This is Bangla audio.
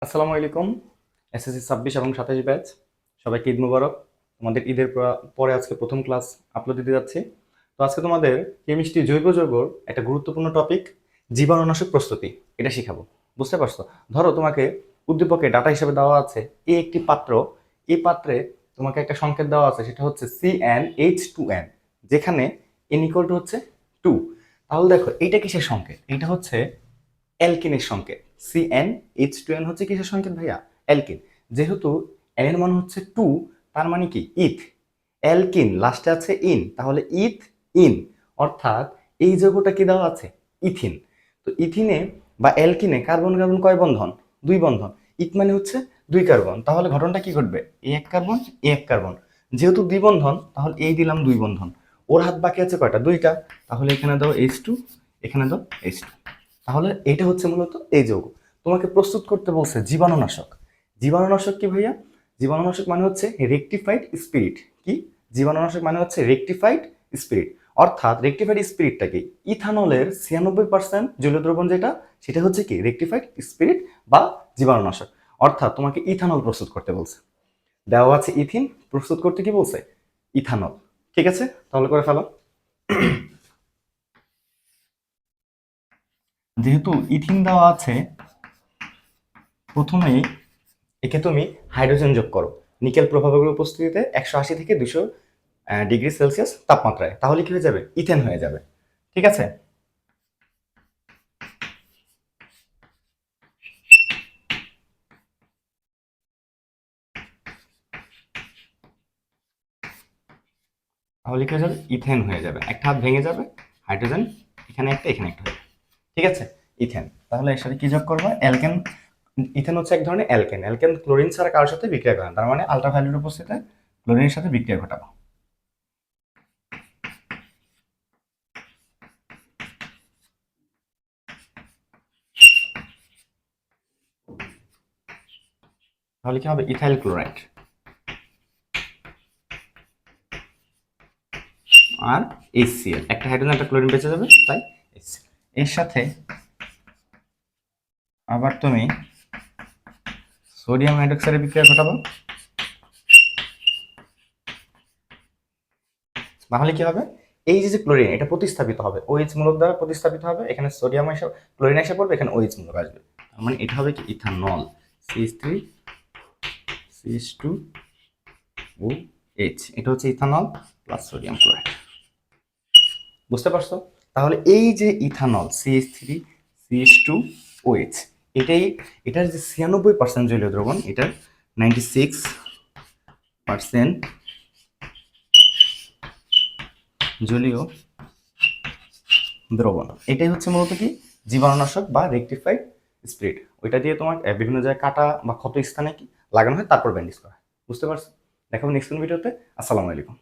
আসসালামু আলাইকুম। এসএসসি 26 এবং 27 ব্যাচ সবাইকে ঈদ মুবারক। তোমাদের ঈদের পরে আজকে প্রথম ক্লাস আপলোড দিতে যাচ্ছি। তো আজকে তোমাদের কেমিস্ট্রি জৈব যৌগর একটা গুরুত্বপূর্ণ টপিক জীবাণুনাশক প্রস্তুতি এটা শিখাবো। বুঝতে পারছো? ধরো তোমাকে উদ্দীপকে ডাটা হিসেবে দেওয়া আছে এই একটি পাত্র, এই পাত্রে তোমাকে একটা সংকেত দেওয়া আছে, সেটা হচ্ছে CnH2n, যেখানে n ইকুয়াল টু হচ্ছে 2। তাহলে দেখো এইটা কিসের সংকেত? এটা হচ্ছে অ্যালকিনের সংকেত। CnH2n হচ্ছে কিসের সংকেত ভাইয়া? অ্যালকিন। যেহেতু n এর মান হচ্ছে 2, তার মানে কি ইথ। অ্যালকিন লাস্টে আছে ইন, তাহলে ইথ ইন, অর্থাৎ এই যৌগটা কি দেওয়া আছে? ইথিন। তো ইথিনে বা অ্যালকিনে কার্বন কার্বন কয় বন্ধন? 2 বন্ধন। ইথ মানে হচ্ছে 2 কার্বন। তাহলে ঘটনাটা কি ঘটবে? এক কার্বন এক কার্বন, যেহেতু 2 বন্ধন তাহলে এই দিলাম 2 বন্ধন। ওর হাত বাকি আছে কয়টা? 2টা। তাহলে এখানে দাও H2, এখানে দাও H2। তাহলে এটা হচ্ছে মূলত এই যৌগ। তোমাকে প্রস্তুত করতে বলছে জীবাণুনাশক। জীবাণুনাশক কি ভাইয়া? জীবাণুনাশক মানে হচ্ছে রেকটিফাইড স্পিরিট। কি? জীবাণুনাশক মানে হচ্ছে রেকটিফাইড স্পিরিট। অর্থাৎ রেকটিফাইড স্পিরিটটা কি? ইথানলের 96% জলীয় দ্রবণ যেটা, সেটা হচ্ছে কি রেকটিফাইড স্পিরিট বা জীবাণুনাশক। অর্থাৎ তোমাকে ইথানল প্রস্তুত করতে বলছে। দেওয়া আছে ইথিন, প্রস্তুত করতে কি বলছে? ইথানল। ঠিক আছে, তাহলে করে ফেলো। যেহেতু ইথিন দেওয়া আছে, প্রথমেই একে তুমি হাইড্রোজেন যোগ করো নিকেল প্রভাবকের উপস্থিতিতে 180 থেকে 200 ডিগ্রি সেলসিয়াস তাপমাত্রায়। তাহলে কি হয়ে যাবে? ইথেন হয়ে যাবে। ঠিক আছে, তাহলে কি হয়ে যাবে? ইথেন হয়ে যাবে। একটা হাত ভেঙে যাবে, হাইড্রোজেন এখানে একটা এখানে একটা হবে। ঠিক আছে, ইথেন। তাহলে এর সাথে কি যোগ করবো? অ্যালকেন। ইথেন হচ্ছে এক ধরনের অ্যালকেন। অ্যালকেন ক্লোরিন ছাড়া কারোর সাথে বিক্রিয়া করে না, তার মানে আলট্রাভায়োলেট উপস্থিতিতে ক্লোরিনের সাথে বিক্রিয়া ঘটাবো। তাহলে কি হবে? Ethyl chloride. আর HCl, একটা হাইড্রোজেন একটা ক্লোরিন বেঁচে যাবে, তাই HCl। এর সাথে আবার তুমি সোডিয়াম হাইড্রোক্সাইডের বিক্রিয়া ঘটাবো। তাহলে কি হবে? এই যে ক্লোরিন, এটা প্রতিস্থাপিত হবে OH মূলক দ্বারা প্রতিস্থাপিত হবে। এখানে সোডিয়াম এসে ক্লোরিন এসে পড়বে, এখানে OH মূলক আসবে। তার মানে এটা হবে কি ইথানল। CH3 CH2OH, এটা হচ্ছে ইথানল প্লাস সোডিয়াম ক্লোরাইড। বুঝতে পারছো? তাহলে এই যে ইথানল CH3CH2OH, এটাই, এটার যে 96% জলীয় দ্রবণ, এটার 96% জলীয় দ্রবণ, এটাই হচ্ছে মূলত কি জীবাণুনাশক বা রেকটিফাইড স্পিরিট। ওইটা দিয়ে তোমার বিভিন্ন জায়গায় কাটা বা ক্ষত স্থানে কি লাগানো হয়, তারপর ব্যান্ডেজ করা হয়। বুঝতে পারছো? দেখাবো নেক্সট ভিডিওতে। আসসালামু আলাইকুম।